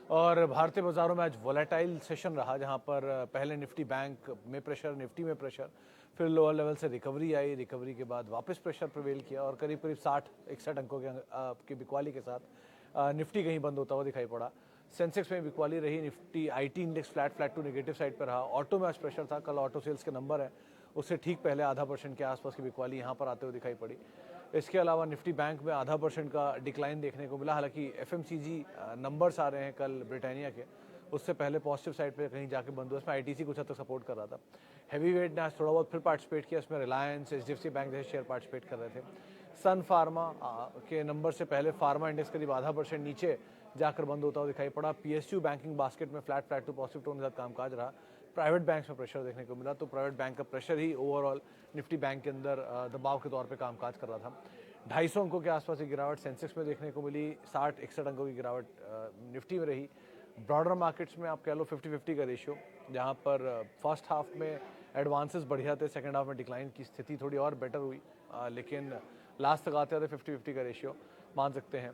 और भारतीय बाजारों में आज वोलेटाइल सेशन रहा, जहां पर पहले निफ्टी बैंक में प्रेशर, निफ्टी में प्रेशर, फिर लोअर लेवल से रिकवरी आई, रिकवरी के बाद वापस प्रेशर प्रिवेल किया और करीब करीब 60-61 अंकों के बिकवाली के साथ निफ्टी कहीं बंद होता हुआ दिखाई पड़ा। सेंसेक्स में बिकवाली रही, Nifty IT index flat to negative side पर रहा। ऑटो में आज प्रेशर था, कल ऑटो सेल्स के नंबर है, उससे ठीक पहले 0.5% के आसपास की बिकवाली यहाँ पर आते हुए दिखाई पड़ी। इसके अलावा निफ्टी बैंक में 0.5% का डिक्लाइन देखने को मिला। हालांकि एफएमसीजी नंबर्स आ रहे हैं कल ब्रिटानिया के, उससे पहले पॉजिटिव साइड पे कहीं जाके बंद हुआ। इसमें आईटीसी कुछ हद तक सपोर्ट कर रहा था। हैवी वेट ने आज थोड़ा बहुत फिर पार्टिसिपेट किया, इसमें रिलायंस, एचडीएफसी बैंक जैसे शेयर पार्टिसिपेट कर रहे थे। सन फार्मा के नंबर से पहले फार्मा इंडेक्स करीब 0.5% नीचे जाकर बंद होता हुआ दिखाई पड़ा। पीएसयू बैंकिंग बास्केट में फ्लैट टू पॉजिटिव टोन के साथ कामकाज रहा। प्राइवेट बैंक्स में प्रेशर देखने को मिला, तो प्राइवेट बैंक का प्रेशर ही ओवरऑल निफ्टी बैंक के अंदर दबाव के तौर पे कामकाज कर रहा था। 250 अंकों के आसपास की गिरावट सेंसेक्स में देखने को मिली, 60-61 अंकों की गिरावट निफ्टी में रही। ब्रॉडर मार्केट्स में आप कह लो 50-50 का रेशियो, जहां पर फर्स्ट हाफ में एडवांसेस बढ़िया थे, सेकंड हाफ में डिक्लाइन की स्थिति थोड़ी और बेटर हुई, लेकिन लास्ट तक आते आते 50-50 का रेशियो मान सकते हैं।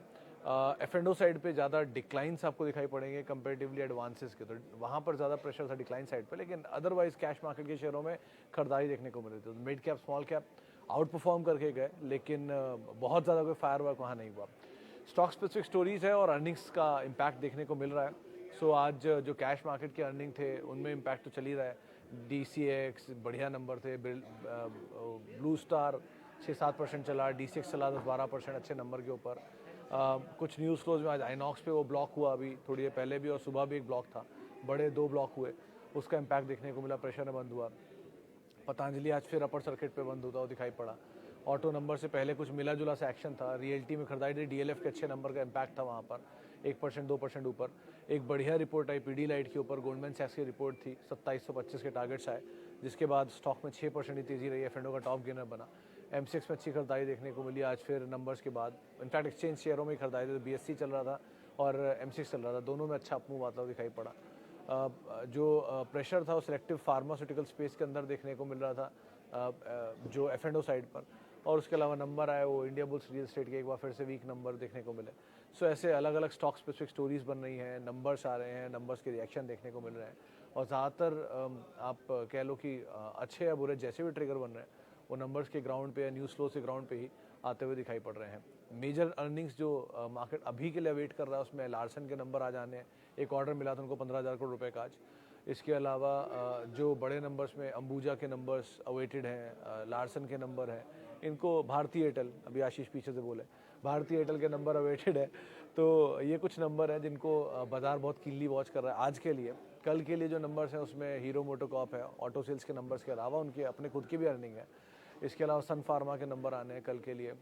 F&O साइड पे ज़्यादा डिक्लाइंस आपको दिखाई पड़ेंगे कंपेरेटिवली एडवांसेस के, तो वहाँ पर ज़्यादा प्रेशर था डिक्लाइन साइड पे, लेकिन अदरवाइज कैश मार्केट के शेयरों में खरीदारी देखने को मिली थी। तो mid cap small cap out perform करके गए, लेकिन बहुत ज़्यादा कोई फायर वर्क वहाँ नहीं हुआ। स्टॉक स्पेसिफिक स्टोरीज है और अर्निंग्स का इम्पैक्ट देखने को मिल रहा है। सो आज जो कैश मार्केट के अर्निंग थे उनमें इम्पैक्ट तो चल ही रहा है। DCX बढ़िया नंबर थे, ब्लू स्टार 6-7% चला, DCX चला 10-12% अच्छे नंबर के ऊपर। कुछ न्यूज़ फ्लोज में आज आइनॉक्स पे वो ब्लॉक हुआ, अभी थोड़ी देर पहले भी और सुबह भी एक ब्लॉक था, बड़े 2 ब्लॉक हुए, उसका इम्पैक्ट देखने को मिला, प्रेशर में बंद हुआ। पतंजलि आज फिर अपर सर्किट पे बंद होता हुआ दिखाई पड़ा। ऑटो नंबर से पहले कुछ मिला जुला सा एक्शन था, रियल्टी में खरीदारी, डीएलएफ के अच्छे नंबर का इम्पैक्ट था वहाँ पर, 1% 2% ऊपर। एक बढ़िया रिपोर्ट आई पीडी लाइट के ऊपर, गोल्डमैन सैक्स की रिपोर्ट थी, 2725 के टारगेट्स आए, जिसके बाद स्टॉक में 6% की तेजी रही, एफ&ओ का टॉप गेनर बना। M6 में अच्छी खरीदारी देखने को मिली आज फिर नंबर्स के बाद। इनफैक्ट एक्सचेंज शेयरों में खरीदारी थी, तो BSC चल रहा था और M6 चल रहा था, दोनों में अच्छा अपमूव आता हुआ दिखाई पड़ा। जो प्रेशर था वो सिलेक्टिव फार्मास्यूटिकल स्पेस के अंदर देखने को मिल रहा था, जो F&O साइड पर, और उसके अलावा नंबर आए वो इंडिया बुल्स रियल एस्टेट के एक बार फिर से वीक नंबर देखने को मिले। सो ऐसे अलग अलग स्टॉक स्पेसिफिक स्टोरीज बन रही हैं, नंबर्स आ रहे हैं, नंबर्स के रिएक्शन देखने को मिल रहे हैं, और ज़्यादातर आप कह लो कि अच्छे या बुरे जैसे भी ट्रिगर बन रहे हैं वो नंबर्स के ग्राउंड पे या न्यूज़ फ्लो के ग्राउंड पे ही आते हुए दिखाई पड़ रहे हैं। मेजर अर्निंग्स जो मार्केट अभी के लिए वेट कर रहा है उसमें लार्सन के नंबर आ जाने हैं, एक ऑर्डर मिला था उनको 15,000 करोड़ रुपए का आज। इसके अलावा जो बड़े नंबर्स में अंबुजा के नंबर्स अवेटेड हैं, लार्सन के नंबर हैं, इनको भारतीय एयरटेल, अभी आशीष पीछे से बोले, भारतीय एयरटेल के नंबर अवेटेड है। तो ये कुछ नंबर हैं जिनको बाजार बहुत कीनली वॉच कर रहा है आज के लिए। कल के लिए जो नंबर्स हैं उसमें हीरो मोटोकॉर्प है, ऑटो सेल्स के नंबर्स के अलावा उनके अपने खुद की भी अर्निंग है। इसके अलावा सन फार्मा के नंबर आने हैं कल के लिए।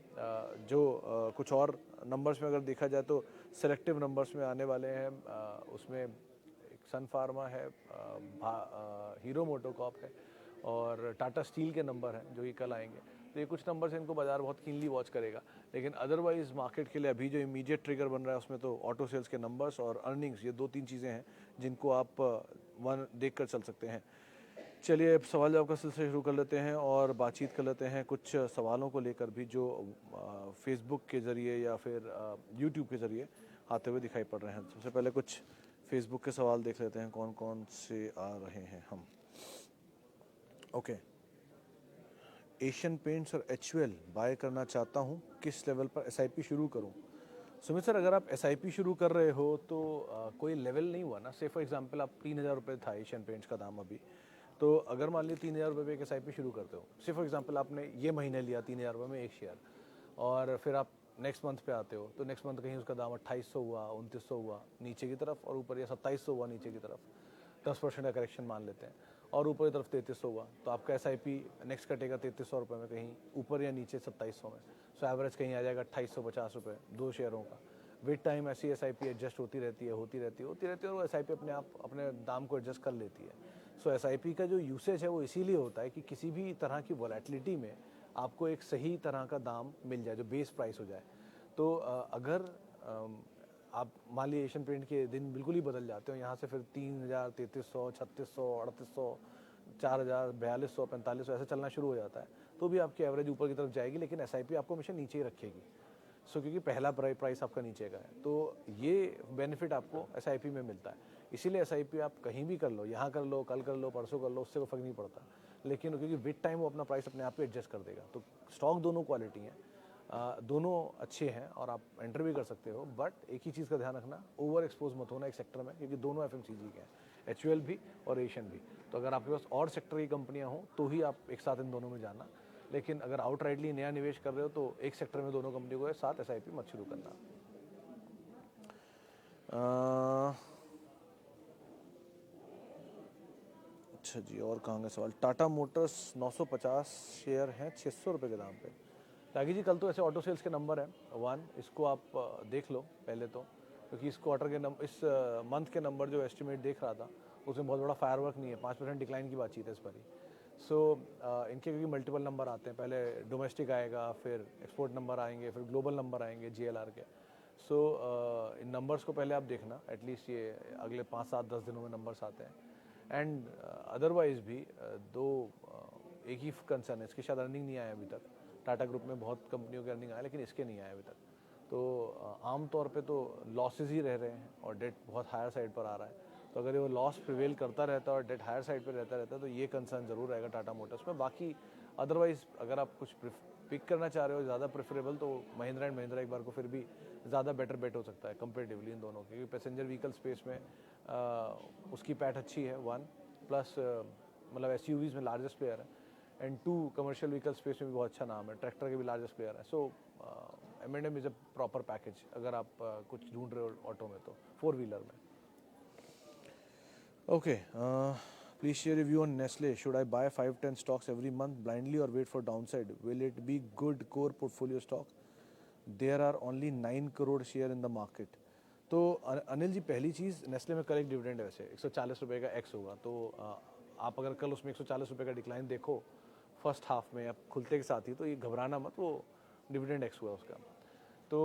जो कुछ और नंबर्स में अगर देखा जाए तो सिलेक्टिव नंबर्स में आने वाले हैं, उसमें एक सन फार्मा है, हीरो मोटोकॉर्प है और टाटा स्टील के नंबर हैं जो ये कल आएंगे। तो ये कुछ नंबर्स इनको बाजार बहुत कीनली वॉच करेगा, लेकिन अदरवाइज मार्केट के लिए अभी जो इमीडिएट ट्रिगर बन रहा है उसमें तो ऑटो सेल्स के नंबर्स और अर्निंग्स, ये 2-3 चीज़ें हैं जिनको आप वन देख कर चल सकते हैं। चलिए अब सवाल जवाब का सिलसिला शुरू कर लेते हैं और बातचीत कर लेते हैं कुछ सवालों को लेकर भी जो फेसबुक के ज़रिए या फिर यूट्यूब के ज़रिए आते हुए दिखाई पड़ रहे हैं। सबसे पहले कुछ फेसबुक के सवाल देख लेते हैं कौन कौन से आ रहे हैं हम। ओके, एशियन पेंट्स और HUL बाय करना चाहता हूं, किस लेवल पर SIP शुरू करूं? सुमित सर, अगर आप SIP शुरू कर रहे हो तो कोई लेवल नहीं हुआ ना। से फॉर एग्जांपल आप 3,000 रुपये था एशियन पेंट्स का दाम अभी, तो अगर मान लीजिए 3,000 रुपये पे SIP शुरू करते हो, से फॉर एग्जांपल आपने ये महीने लिया 3,000 रुपये में एक शेयर, और फिर आप नेक्स्ट मंथ पे आते हो तो नेक्स्ट मंथ कहीं उसका दाम 2,800 हुआ, 2,900 हुआ नीचे की तरफ, और ऊपर या 2,700 हुआ नीचे की तरफ, 10% का करेक्शन मान लेते हैं, और ऊपर की तरफ 3,300 हुआ, तो आपका SIP नेक्स्ट कटेगा 3,300 रुपये में, कहीं ऊपर या नीचे 2,700 में। सो एवरेज कहीं आ जाएगा 2,850 रुपये 2 शेयरों का। विद टाइम ऐसी SIP एडजस्ट होती रहती है और वो SIP अपने आप अपने दाम को एडजस्ट कर लेती है। सो SIP का जो यूसेज है वो इसीलिए होता है कि किसी भी तरह की वॉलेटिलिटी में आपको एक सही तरह का दाम मिल जाए जो बेस प्राइस हो जाए। तो अगर आप मान लीजिए एशियन पेंट के दिन बिल्कुल ही बदल जाते हो, यहाँ से फिर 3,000, 3,300, 3,600, 3,800, 4,000, 4,200, 4,500 ऐसे चलना शुरू हो जाता है, तो भी आपकी एवरेज ऊपर की तरफ जाएगी, लेकिन SIP आपको हमेशा नीचे ही रखेगी। क्योंकि पहला प्राइस आपका नीचे का है, तो ये बेनिफिट आपको SIP में मिलता है। इसीलिए SIP आप कहीं भी कर लो, यहाँ कर लो, कल कर लो, परसों कर लो, उससे कोई फर्क नहीं पड़ता। लेकिन क्योंकि विद टाइम वो अपना प्राइस अपने आप ही एडजस्ट कर देगा। तो स्टॉक दोनों क्वालिटी हैं, दोनों अच्छे हैं और आप एंटर भी कर सकते हो। बट एक ही चीज़ का ध्यान रखना, ओवर एक्सपोज मत होना एक सेक्टर में, क्योंकि दोनों FMCG के हैं, HUL भी और एशियन भी। तो अगर आपके पास और सेक्टर की कंपनियां हों तो ही आप एक साथ इन दोनों में जाना। लेकिन अगर आउटराइटली नया निवेश कर रहे हो तो एक सेक्टर में दोनों कंपनी को साथ SIP मत शुरू करना। अच्छा जी, और कहाँ का सवाल। टाटा मोटर्स 950 शेयर हैं 600 रुपये के दाम पे। रागी जी, कल तो ऐसे ऑटो सेल्स के नंबर हैं 1, इसको आप देख लो पहले तो, क्योंकि इस क्वार्टर के इस मंथ के नंबर जो एस्टिमेट देख रहा था उसमें बहुत बड़ा फायरवर्क नहीं है, 5% डिक्लाइन की बातचीत है इस पर ही। इनके क्योंकि मल्टीपल नंबर आते हैं, पहले डोमेस्टिक आएगा, फिर एक्सपोर्ट नंबर आएंगे, फिर ग्लोबल नंबर आएंगे JLR के। इन नंबर्स को पहले आप देखना, एटलीस्ट ये अगले 5, 7, 10 दिनों में नंबर्स आते हैं। एंड अदरवाइज भी एक ही कंसर्न है, इसकी शायद अर्निंग नहीं आया अभी तक। टाटा ग्रुप में बहुत कंपनियों के अर्निंग आए, लेकिन इसके नहीं आए अभी तक। तो आम तौर पे तो लॉसेस ही रह रहे हैं और डेट बहुत हायर साइड पर आ रहा है। तो अगर वो लॉस प्रिवेल करता रहता है और डेट हायर साइड पर रहता है तो ये कंसर्न जरूर रहेगा टाटा मोटर्स में। बाकी अदरवाइज अगर आप कुछ पिक करना चाह रहे हो ज़्यादा प्रेफरेबल, तो महिंद्रा एंड महिंद्रा एक बार को फिर भी ज़्यादा बेटर बेट हो सकता है कंपेरेटिवली इन दोनों, क्योंकि पैसेंजर व्हीकल स्पेस में उसकी पैठ अच्छी है 1, प्लस मतलब SUVs में लार्जेस्ट प्लेयर है, एंड 2 कमर्शियल व्हीकल स्पेस में भी बहुत अच्छा नाम है, ट्रैक्टर के भी लार्जेस्ट प्लेयर है। सो M&M is a proper package अगर आप कुछ ढूंढ रहे हो ऑटो में, तो 4 व्हीलर में। Okay, please share review on Nestle. Should I buy 5-10 stocks every month blindly और wait for downside? Will it be good core portfolio stock? There are only 9 crore share in the market. तो अनिल जी, पहली चीज़, Nestle में कल एक dividend है वैसे 140 रुपये का एक्स होगा। तो आप अगर कल उसमें 140 रुपये का डिक्लाइन देखो फर्स्ट हाफ में या खुलते के साथ ही, तो ये घबराना मत, वो डिविडेंड एक्स हुआ उसका। तो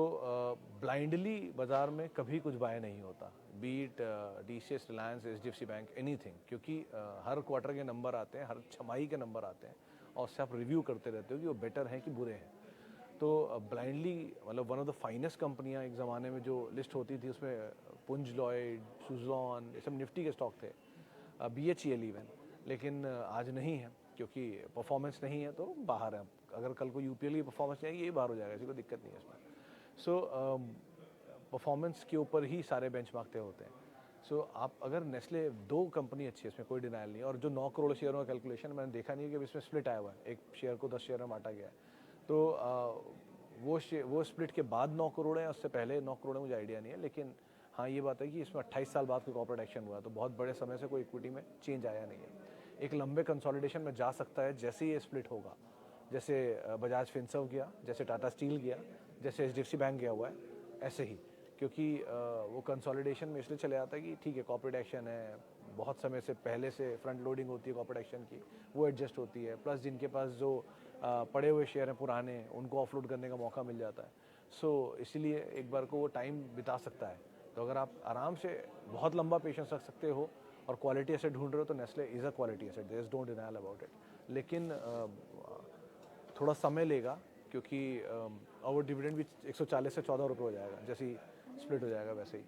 ब्लाइंडली बाज़ार में कभी कुछ बाय नहीं होता, beat DCS, Reliance, HDFC bank, anything, क्योंकि हर क्वार्टर के नंबर आते हैं, हर छमाही के नंबर आते हैं, और उससे आप रिव्यू करते रहते हो कि वो बेटर हैं कि बुरे हैं। तो ब्लाइंडली मतलब वन ऑफ द फाइनेस्ट कंपनियां एक ज़माने में जो लिस्ट होती थी उसमें पुंज लॉयड, सुज़लॉन, ये सब निफ्टी के स्टॉक थे, BHEL इवन। लेकिन आज नहीं है, क्योंकि परफॉर्मेंस नहीं है तो बाहर है। अगर कल को UPL की परफॉर्मेंस नहीं आएगी, ये बाहर हो जाएगा, ऐसी कोई दिक्कत नहीं है इसमें। परफॉर्मेंस के ऊपर ही सारे बेंचमार्क तय होते हैं। आप अगर नेस्ले, 2 कंपनी अच्छी है, इसमें कोई डिनाइल नहीं है। और जो 9 करोड़ शेयरों का कैलकुलेशन मैंने देखा नहीं है कि इसमें स्प्लिट आया हुआ है, एक शेयर को 10 शेयर में बांटा गया है। तो वो स्प्लिट के बाद 9 करोड़ है, उससे पहले 9 करोड़ है, मुझे आइडिया नहीं है। लेकिन हाँ, ये बात है कि इसमें 28 साल बाद कोई कॉर्पोरेट एक्शन हुआ है, तो बहुत बड़े समय से कोई इक्विटी में चेंज आया नहीं है। एक लंबे कंसोलिडेशन में जा सकता है जैसे ही ये स्प्लिट होगा, जैसे बजाज फिनसर्व गया, जैसे टाटा स्टील गया, जैसे HDFC बैंक गया हुआ है, ऐसे ही। क्योंकि वो कंसोलिडेशन में इसलिए चले आता है कि ठीक है कॉर्पोरेट एक्शन है, बहुत समय से पहले से फ्रंट लोडिंग होती है कॉर्पोरेट एक्शन की, वो एडजस्ट होती है, प्लस जिनके पास जो पड़े हुए शेयर हैं पुराने, उनको ऑफलोड करने का मौका मिल जाता है। इसीलिए एक बार को वो टाइम बिता सकता है। तो अगर आप आराम से बहुत लंबा पेशेंस रख सकते हो और क्वालिटी एसेट ढूंढ रहे हो, तो Nestle is a quality asset, there is don't denial about it. लेकिन थोड़ा समय लेगा, क्योंकि और डिविडेंड भी 140 से 14 रुपये हो जाएगा, जैसे ही स्प्लिट हो जाएगा वैसे ही।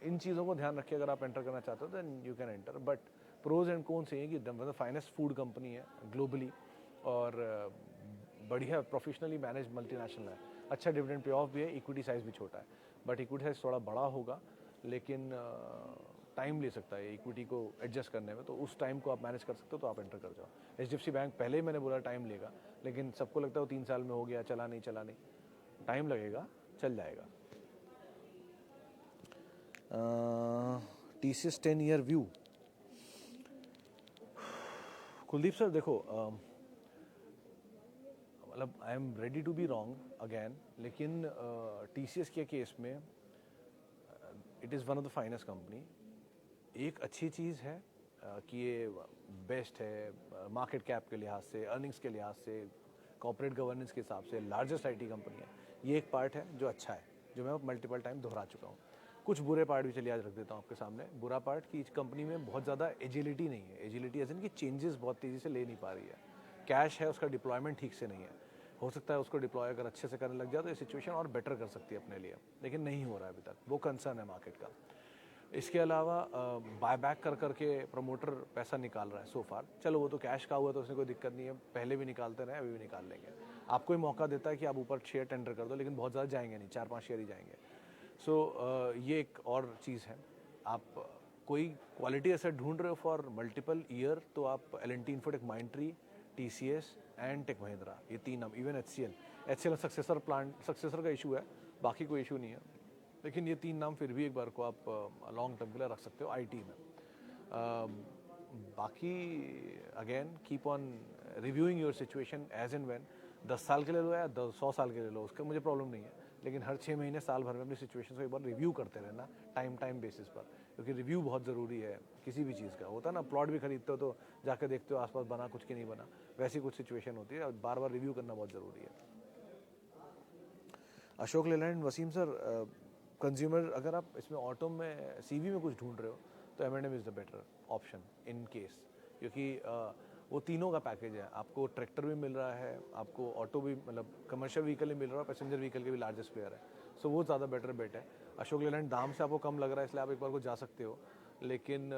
इन चीज़ों को ध्यान रखिए अगर आप एंटर करना चाहते हो, then you can enter. But pros and कौन से हैं कि मतलब फाइनेस्ट फूड कंपनी है ग्लोबली, और बढ़िया प्रोफेशनली मैनेज मल्टीनेशनल है, अच्छा डिविडेंड पे ऑफ भी है, इक्विटी साइज़ भी छोटा है। बट इक्विटी साइज़ थोड़ा बड़ा होगा, लेकिन टाइम ले सकता है इक्विटी को एडजस्ट करने में, तो उस टाइम को आप मैनेज कर सकते हो, तो आप एंटर कर जाओ। HDFC बैंक पहले ही मैंने बोला टाइम लेगा, लेकिन सबको लगता है वो 3 साल में हो गया, चला नहीं, टाइम लगेगा, चल जाएगा। TCS 10 year view. Kuldeep sir देखो, मतलब I am ready to be wrong again, लेकिन TCS के केस में it is one of the finest company. एक अच्छी चीज़ है कि ये बेस्ट है मार्केट कैप के लिहाज से, अर्निंग्स के लिहाज से, कॉर्पोरेट गवर्नेंस के हिसाब से लार्जेस्ट IT कंपनी है। ये एक पार्ट है जो अच्छा है, जो मैं मल्टीपल टाइम दोहरा चुका हूँ। कुछ बुरे पार्ट भी चलिए आज रख देता हूँ आपके सामने। बुरा पार्ट कि इस कंपनी में बहुत ज़्यादा एजिलिटी नहीं है। एजिलिटी एज इन कि चेंजेस बहुत तेज़ी से ले नहीं पा रही है, कैश है उसका डिप्लॉयमेंट ठीक से नहीं है। हो सकता है उसको डिप्लॉय अगर अच्छे से करने लग जाए तो ये सिचुएशन और बेटर कर सकती है अपने लिए, लेकिन नहीं हो रहा है अभी तक, वो कंसर्न है मार्केट का। इसके अलावा बाय बैक कर करके प्रमोटर पैसा निकाल रहा है सो फार, चलो वो तो कैश का हुआ तो उसमें कोई दिक्कत नहीं है, पहले भी निकालते रहे अभी भी निकाल लेंगे। आपको ही मौका देता है कि आप ऊपर शेयर टेंडर कर दो, लेकिन बहुत ज़्यादा जाएंगे नहीं, 4-5 शेयर ही जाएंगे। सो ये एक और चीज़ है। आप कोई क्वालिटी एसेट ढूंढ रहे हो फॉर मल्टीपल ईयर तो आप L&T Infotech, Mindtree, TCS and Tech Mahindra, ये तीन नाम, even HCL successor plant, successor का इशू है, बाकी कोई इशू नहीं है, लेकिन ये तीन नाम फिर भी एक बार को आप लॉन्ग टर्म के लिए रख सकते हो IT में। बाकी again keep on reviewing your situation as and when, 10 साल के ले लो या 100 साल के ले लो, उसका मुझे प्रॉब्लम नहीं है, लेकिन हर 6 महीने साल भर में अपनी सिचुएशन को एक बार रिव्यू करते रहना टाइम बेसिस पर, क्योंकि रिव्यू बहुत ज़रूरी है किसी भी चीज़ का। होता है ना, प्लॉट भी खरीदते हो तो जाकर देखते हो आसपास बना कुछ कि नहीं बना, वैसी कुछ सिचुएशन होती है, बार बार रिव्यू करना बहुत ज़रूरी है। अशोक लेलैंड, वसीम सर, कंज्यूमर अगर आप इसमें ऑटो में CV में कुछ ढूंढ रहे हो तो M&M is the better option in case, क्योंकि वो तीनों का पैकेज है, आपको ट्रैक्टर भी मिल रहा है, आपको ऑटो भी मतलब कमर्शियल व्हीकल भी मिल रहा है, पैसेंजर व्हीकल के भी लार्जेस्ट प्लेयर है, सो वो ज़्यादा बेटर बेट है। अशोक लेलैंड दाम से आपको कम लग रहा है इसलिए आप एक बार को जा सकते हो, लेकिन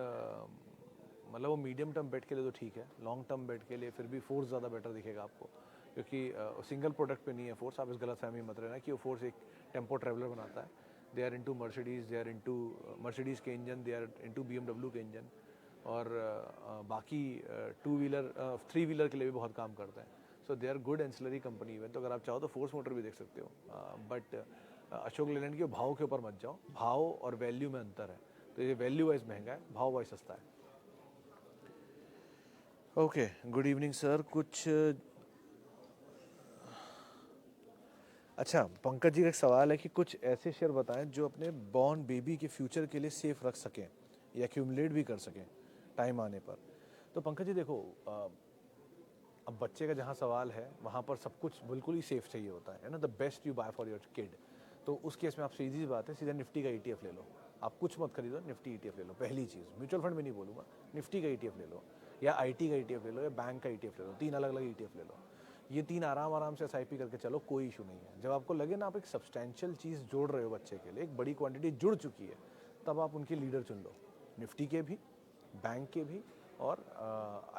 मतलब वो मीडियम टर्म बेट के लिए तो ठीक है, लॉन्ग टर्म बेट के लिए फिर भी फोर्स ज़्यादा बेटर दिखेगा आपको, क्योंकि सिंगल प्रोडक्ट पे नहीं है फोर्स। आप इस गलत फहमी मत रहना कि वो फोर्स एक टेम्पो ट्रेवलर बनाता है। They are into Mercedes, they are into Mercedes के engine, they are into BMW के इंजन, और बाकी 2 व्हीलर 3 व्हीलर के लिए भी बहुत काम करते हैं। So they are good ancillary company even, तो अगर आप चाहो तो फोर्स मोटर भी देख सकते हो, बट अशोक लेलैंड के भाव के ऊपर मत जाओ, भाव और वैल्यू में अंतर है, तो ये वैल्यू वाइज महंगा है, भाव वाइज सस्ता है। Okay, good evening sir. कुछ अच्छा, पंकज जी का एक सवाल है कि कुछ ऐसे शेयर बताएं जो अपने बॉर्न बेबी के फ्यूचर के लिए सेफ रख सकें या एक्यूमुलेट भी कर सकें टाइम आने पर। तो पंकज जी देखो, अब बच्चे का जहाँ सवाल है वहाँ पर सब कुछ बिल्कुल ही सेफ चाहिए होता है ना, the best you buy for your kid. तो उस केस में आप सीधी बात है, सीधा निफ्टी का ETF ले लो, आप कुछ मत खरीदो, निफ्टी ETF ले लो। पहली चीज़, म्यूचुअल फंड में नहीं बोलूँगा, निफ्टी का ETF ले लो, या IT का ETF ले लो, या बैंक का ETF ले लो, 3 अलग अलग ETF ले लो। ये 3 आराम से SIP करके चलो, कोई इशू नहीं है। जब आपको लगे ना आप एक सब्सटैंशियल चीज़ जोड़ रहे हो बच्चे के लिए, एक बड़ी क्वांटिटी जुड़ चुकी है, तब आप उनके लीडर चुन लो, निफ्टी के भी, बैंक के भी, और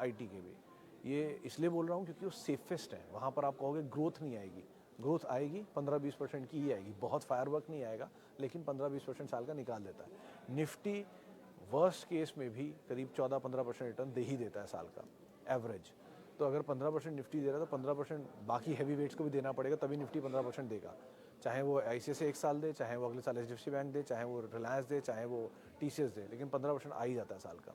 IT के भी। ये इसलिए बोल रहा हूँ क्योंकि वो सेफेस्ट है, वहाँ पर आप कहोगे ग्रोथ नहीं आएगी, ग्रोथ आएगी 15-20% की ही आएगी, बहुत फायरवर्क नहीं आएगा, लेकिन 15-20% साल का निकाल देता है। निफ्टी वर्स्ट केस में भी करीब 14-15% रिटर्न दे ही देता है साल का एवरेज। तो अगर 15% निफ्टी दे रहा है तो 15% बाकी हैवी वेट्स को भी देना पड़ेगा, तभी निफ्टी 15% देगा। चाहे वो ICICI एक साल दे, चाहे वो अगले साल HDFC बैंक दे, चाहे वो रिलायंस दे, चाहे वो TCS दे, लेकिन 15% आ ही जाता है साल का।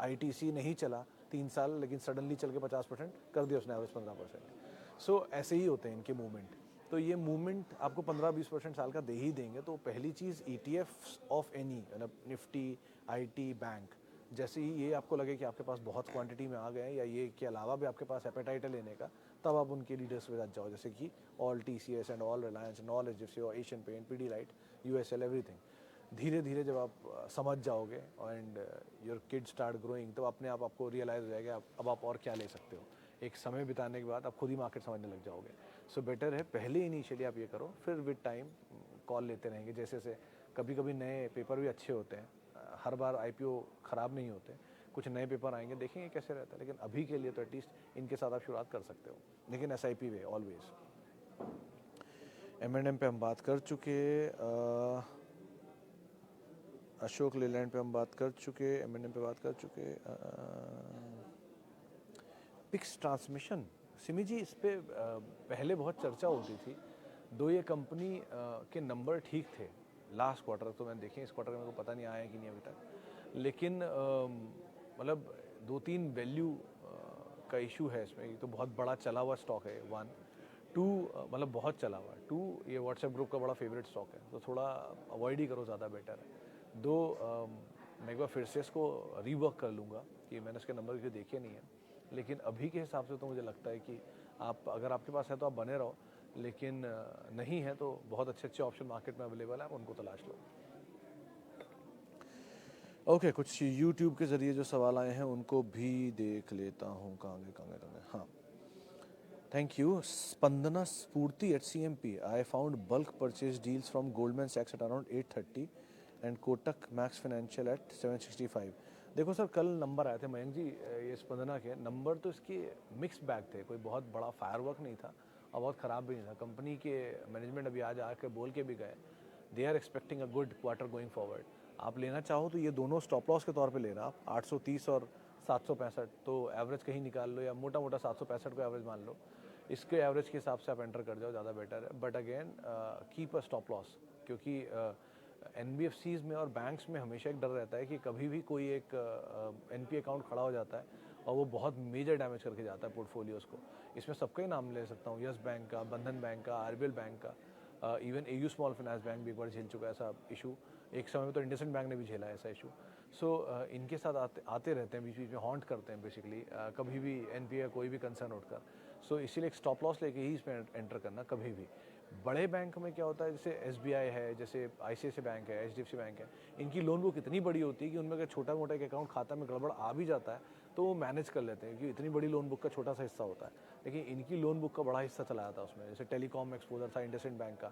ITC नहीं चला 3 साल, लेकिन सडनली चल के 50% कर दिया उसने, एवरेज 15%। सो ऐसे ही होते हैं इनके मूवमेंट। तो ये मूवमेंट आपको 15-20% साल का दे ही देंगे। तो पहली चीज़ ETFs ऑफ एनी, मतलब निफ्टी, IT, बैंक, जैसे ही ये आपको लगे कि आपके पास बहुत क्वांटिटी में आ गए हैं, या ये के अलावा भी आपके पास एपेटाइट है लेने का, तब आप उनके लीडर्स के साथ जाओ, जैसे कि all TCS and all Reliance and all HDFC और Asian paint, Pidilite, USL, everything. धीरे धीरे जब आप समझ जाओगे and your kid start growing, तो अपने आप आपको रियलाइज़ हो जाएगा अब आप और क्या ले सकते हो। एक समय बिताने के बाद आप खुद ही मार्केट समझने लग जाओगे। सो बेटर है पहले इनिशियली आप ये करो, फिर विद टाइम कॉल लेते रहेंगे। जैसे जैसे कभी कभी नए पेपर भी अच्छे होते हैं, हर बार IPO ख़राब नहीं होते, कुछ नए पेपर आएंगे, देखेंगे कैसे रहता है, लेकिन अभी के लिए तो एटलीस्ट इनके साथ आप शुरुआत कर सकते हो, लेकिन SIP वे ऑलवेज। M&M पे हम बात कर चुके, अशोक लेलैंड पे हम बात कर चुके, M&M पे बात कर चुके। पिक्स ट्रांसमिशन, सिमी जी, इस पे पहले बहुत चर्चा होती थी। दो ये कंपनी के नंबर ठीक थे लास्ट क्वार्टर, तो मैंने देखे, इस क्वार्टर में मेरे को पता नहीं आया कि नहीं अभी तक, लेकिन मतलब 2-3 वैल्यू का इशू है इसमें। एक तो बहुत बड़ा चला हुआ स्टॉक है 1, 2 मतलब बहुत चला हुआ है, 2 ये व्हाट्सएप ग्रुप का बड़ा फेवरेट स्टॉक है, तो थोड़ा अवॉइड ही करो, ज़्यादा बेटर है। 2 मैं एक बार फिर से इसको रीवर्क कर लूँगा कि मैंने इसके नंबर क्यों देखे नहीं है, लेकिन अभी के हिसाब से तो मुझे लगता है कि आप, अगर आपके पास है तो आप बने रहो, लेकिन नहीं है तो बहुत अच्छे अच्छे ऑप्शन मार्केट में अवेलेबल है, आप उनको तलाश लो। ओके, कुछ यूट्यूब के ज़रिए जो सवाल आए हैं उनको भी देख लेता हूँ। कहाँ गए। हाँ, Thank you. Spandana Spurti at CMP. I found bulk purchase deals from Goldman Sachs at around 8:30 and Kotak Max Financial at 765. देखो सर, कल नंबर आए थे मयंक जी, ये स्पंदना के नंबर तो इसके मिक्स बैग थे, कोई बहुत बड़ा फायरवर्क नहीं था और बहुत ख़राब भी नहीं था। कंपनी के मैनेजमेंट अभी आज आकर बोल के भी गए, they are expecting a good quarter going forward. आप लेना चाहो तो ये दोनों स्टॉप लॉस के तौर पे लेना, आप 830 और 765, तो एवरेज कहीं निकाल लो या मोटा मोटा 765 को एवरेज मान लो, इसके एवरेज के हिसाब से आप एंटर कर जाओ, ज़्यादा बेटर है। But again keep a stop loss, क्योंकि NBFCs में और बैंक्स में हमेशा एक डर रहता है कि कभी भी कोई एक NP अकाउंट खड़ा हो जाता है और वो बहुत मेजर डैमेज करके जाता है पोर्टफोलियोज़ को। इसमें सबका ही नाम ले सकता हूँ, यस बैंक का, बंधन बैंक का, RBL बैंक का, even AU small finance bank भी एक बार झेल चुका है ऐसा इशू। एक समय में तो इंडसइंड बैंक ने भी झेला है ऐसा इशू। सो इनके साथ आते रहते हैं, बीच बीच में हॉन्ट करते हैं बेसिकली, कभी भी NPA कोई भी कंसर्न उठकर। सो इसीलिए एक स्टॉप लॉस लेके ही इसमें एंटर करना कभी भी। बड़े बैंक में क्या होता है, जैसे SBI है, जैसे ICICI बैंक है, HDFC बैंक है, इनकी लोन बुक इतनी बड़ी होती है कि उनमें अगर छोटा मोटा एक अकाउंट खाता में गड़बड़ आ भी जाता है तो वो मैनेज कर लेते हैं, क्योंकि इतनी बड़ी लोन बुक का छोटा सा हिस्सा होता है। लेकिन इनकी लोन बुक का बड़ा हिस्सा चला जाता है उसमें, जैसे टेलीकॉम एक्सपोजर था इंडसइंड बैंक का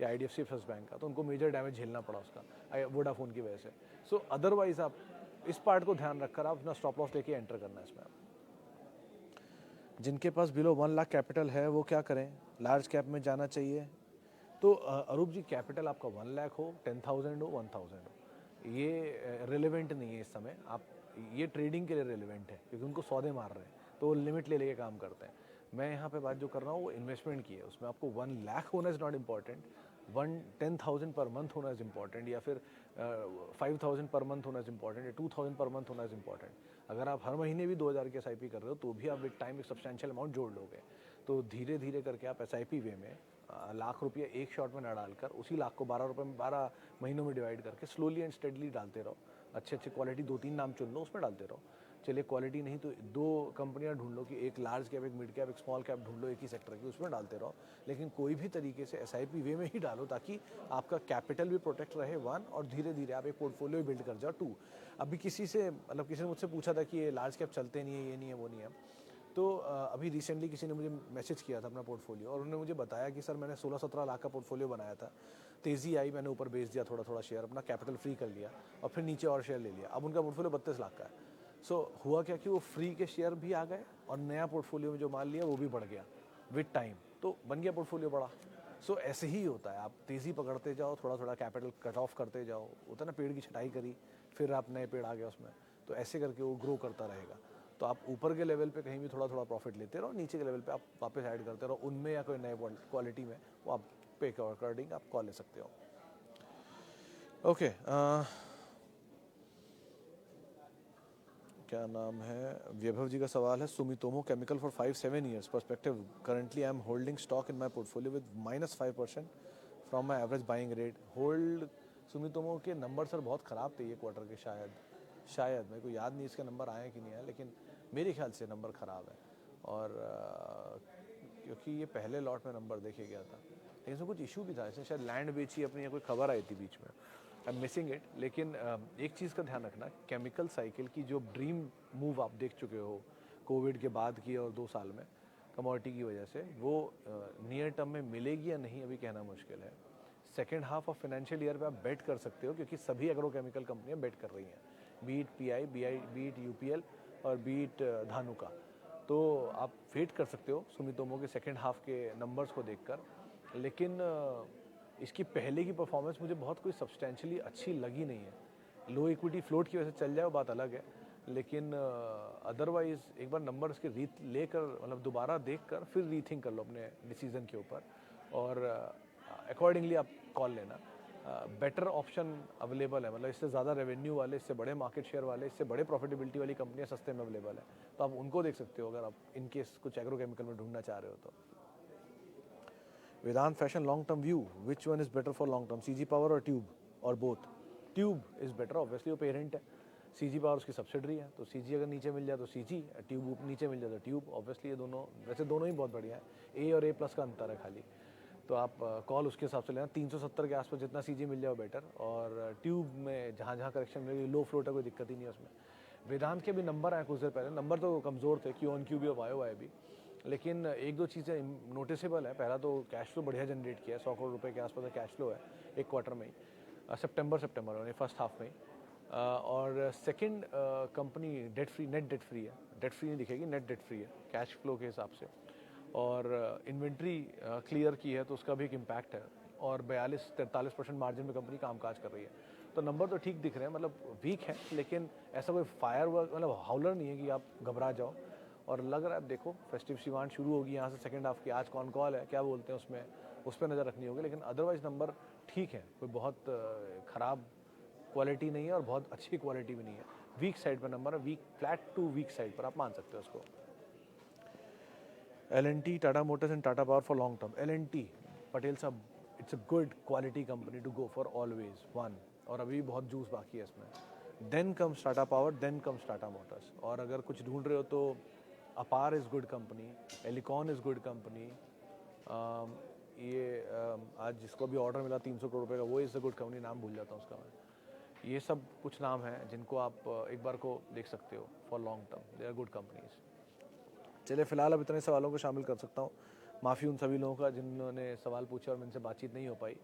या IDFC फर्स्ट बैंक का, तो उनको मेजर डैमेज झेलना पड़ा उसका वोडाफोन की वजह से। सो अदरवाइज आप इस पार्ट को ध्यान रखकर आप अपना स्टॉप लॉस लेके एंटर करना है इसमें। जिनके पास बिलो 1 लाख कैपिटल है वो क्या करें, लार्ज कैप में जाना चाहिए? तो अरूप जी, कैपिटल आपका 1 लाख हो, 10,000 हो, 1,000 हो, ये रिलेवेंट नहीं है इस समय। आप ये ट्रेडिंग के लिए रिलेवेंट है, क्योंकि उनको सौदे मार रहे हैं तो वो लिमिट ले लेके काम करते हैं। मैं यहाँ पे बात जो कर रहा हूँ वो इन्वेस्टमेंट की है, उसमें आपको 1 लाख होना is not important, 10,000 per month होना इज़ इम्पॉर्टेंट, या फिर 5,000 पर मंथ होना इज़ इम्पॉर्टेंट, या 2,000 पर मंथ होना इज़ इम्पॉर्टेंट। अगर आप हर महीने भी 2,000 की SIP कर रहे हो तो भी आप विद टाइम एक सब्सटेंशियल अमाउंट जोड़ लोगे। तो धीरे धीरे करके आप SIP वे में लाख रुपये एक शॉट में ना डालकर उसी लाख को 12 रुपये में 12 महीनों में डिवाइड करके स्लोली एंड स्टेडली डालते रहो। अच्छे अच्छे क्वालिटी 2-3 नाम चुन लो, उसमें डालते रहो। चलिए क्वालिटी नहीं तो 2 कंपनियां ढूंढ लो, कि एक लार्ज कैप, एक मिड कैप, एक स्मॉल कैप ढूंढ लो एक ही सेक्टर की, उसमें डालते रहो। लेकिन कोई भी तरीके से SIP वे में ही डालो, ताकि आपका कैपिटल भी प्रोटेक्ट रहे 1, और धीरे धीरे आप एक पोर्टफोलियो बिल्ड कर जाओ 2। अभी किसी ने मुझसे पूछा था कि ये लार्ज कैप चलते नहीं है, ये नहीं है, वो नहीं है। तो अभी रिसेंटली किसी ने मुझे मैसेज किया था अपना पोर्टफोलियो, और उन्होंने मुझे बताया कि सर मैंने 16-17 लाख का पोर्टफोलियो बनाया था, तेज़ी आई, मैंने ऊपर बेच दिया थोड़ा थोड़ा शेयर, अपना कैपिटल फ्री कर लिया और फिर नीचे और शेयर ले लिया। अब उनका पोर्टफोलियो 32 लाख का है। सो हुआ क्या कि वो फ्री के शेयर भी आ गए और नया पोर्टफोलियो में जो माल लिया वो भी बढ़ गया विद टाइम, तो बन गया पोर्टफोलियो बड़ा। सो ऐसे ही होता है, आप तेज़ी पकड़ते जाओ, थोड़ा थोड़ा कैपिटल कट ऑफ करते जाओ, होता है ना, पेड़ की छटाई करी फिर आप नए पेड़ आ गए उसमें, तो ऐसे करके वो ग्रो करता रहेगा। तो आप ऊपर के लेवल पे कहीं भी थोड़ा थोड़ा प्रॉफिट लेते रहो, नीचे के लेवल पे आप वापस ऐड करते रहो उनमें, या कोई नए क्वालिटी में वो आप पे के अकॉर्डिंग आप कॉल ले सकते हो। ओके, क्या नाम है, वैभव जी का सवाल है, Sumitomo chemical for 5-7 years perspective, currently I am holding stock in my portfolio with -5% from my average buying rate. Hold Sumitomo के नंबर सर बहुत ख़राब थे ये क्वार्टर के, शायद मेरे को याद नहीं इसके नंबर आए कि नहीं आए, लेकिन मेरे ख्याल से नंबर ख़राब है। और क्योंकि ये पहले लॉट में नंबर देखे गया था, लेकिन इसमें कुछ इशू भी था, इसमें शायद लैंड बेची अपनी, या कोई खबर आई थी बीच में, आई एम मिसिंग इट। लेकिन एक चीज़ का ध्यान रखना, केमिकल साइकिल की जो ड्रीम मूव आप देख चुके हो कोविड के बाद की और 2 साल में कमोडिटी की वजह से, वो नियर टर्म में मिलेगी या नहीं अभी कहना मुश्किल है। Second half of financial year पे आप बेट कर सकते हो, क्योंकि सभी एग्रोकेमिकल कंपनियां बेट कर रही हैं, बीट PI, बीट UPL और बीट धानुका। तो आप वेट कर सकते हो सुमितोमो के सेकेंड हाफ के नंबर्स को देखकर। लेकिन इसकी पहले की परफॉर्मेंस मुझे बहुत कोई सब्सटेंशियली अच्छी लगी नहीं है। लो इक्विटी फ्लोट की वजह से चल जाए वो बात अलग है, लेकिन अदरवाइज एक बार नंबर्स के रीत लेकर, मतलब दोबारा देखकर फिर रीथिंक कर लो अपने डिसीजन के ऊपर, और अकॉर्डिंगली आप कॉल लेना। बेटर ऑप्शन अवेलेबल है, मतलब इससे ज़्यादा रेवेन्यू वाले, इससे बड़े मार्केट शेयर वाले, इससे बड़े प्रॉफिटेबिलिटी वाली कंपनियां सस्ते में अवेलेबल है, तो आप उनको देख सकते हो अगर आप इनकेस कुछ एग्रोकेमिकल में ढूंढना चाह रहे हो तो। Vedant fashion long term view, which one is better for long term, CG power और ट्यूब, और both? Tube is better, obviously वो पेरेंट है, CG पावर उसकी सब्सिडरी है, तो CG अगर नीचे मिल जाए तो CG, ट्यूब नीचे मिल जाए तो ट्यूब। ऑब्वियसली ये दोनों, वैसे दोनों ही बहुत बढ़िया है, A और A+ का अंतर है खाली, तो आप कॉल उसके हिसाब से लेना। 370 के आसपास जितना CG मिल जाए बेटर, और ट्यूब में जहाँ जहाँ करेक्शन मिलेगी, लो फ्लोट है, कोई दिक्कत ही नहीं है उसमें। वेदांत के भी नंबर आए कुछ देर पहले, नंबर तो कमज़ोर थे, Q-on-Q भी और YoY भी, लेकिन एक दो चीज़ें नोटिसेबल है। पहला तो कैश फ्लो बढ़िया जनरेट किया है, 100 करोड़ रुपए के आसपास का कैश फ्लो है एक क्वार्टर में ही, सितंबर यानी फर्स्ट हाफ में ही। और second, company debt free, net debt free है, डेट फ्री नहीं दिखेगी, नेट डेट फ्री है कैश फ्लो के हिसाब से। और इन्वेंट्री क्लियर की है तो उसका भी एक इम्पैक्ट है। और 42-43% मार्जिन में कंपनी कामकाज कर रही है। तो नंबर तो ठीक दिख रहे हैं, मतलब वीक है, लेकिन ऐसा कोई फायर वर्क मतलब हाउलर नहीं है कि आप घबरा जाओ। और लग रहा है, देखो फेस्टिव डिमांड शुरू होगी यहाँ से सेकंड हाफ की। आज कौन कॉल है, क्या बोलते हैं उसमें, उस पर नज़र रखनी होगी। लेकिन अदरवाइज नंबर ठीक है, कोई बहुत ख़राब क्वालिटी नहीं है और बहुत अच्छी क्वालिटी भी नहीं है। वीक साइड पर नंबर है, weak, flat to weak side पर आप मान सकते हो उसको। L&T, Tata Motors and Tata Power for long term. L&T, Patel साहब, it's a good quality company to go for always one. और अभी बहुत जूस बाकी है इसमें। Then comes Tata power, then comes Tata motors. और अगर कुछ ढूंढ रहे हो तो Apar is good company, Elecon is good company. आज जिसको भी ऑर्डर मिला 300 करोड़ रुपए का, वो इज़ अ गुड कंपनी, नाम भूल जाता हूँ उसका मैं। ये सब कुछ नाम हैं जिनको आप एक बार को देख सकते हो for long term, they are good companies. चलिए फिलहाल अब इतने सवालों को शामिल कर सकता हूँ। माफ़ी उन सभी लोगों का जिन्होंने सवाल पूछा और मुझसे बातचीत नहीं हो पाई,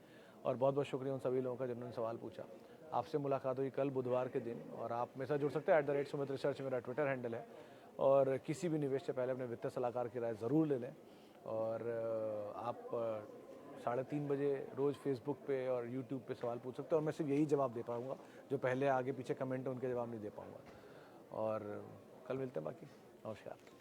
और बहुत बहुत शुक्रिया उन सभी लोगों का जिन्होंने सवाल पूछा। आपसे मुलाकात हुई कल बुधवार के दिन, और आप मेरे साथ जुड़ सकते हैं @सुमित रिसर्च मेरा ट्विटर हैंडल है। और किसी भी निवेश से पहले अपने वित्तीय सलाहकार की राय ज़रूर ले लें। और आप 3:30 बजे रोज़ फेसबुक पे और यूट्यूब पे सवाल पूछ सकते हैं, और मैं सिर्फ यही जवाब दे पाऊँगा, जो पहले आगे पीछे कमेंट है उनके जवाब नहीं दे पाऊँगा। और कल मिलते हैं, बाकी नमस्कार।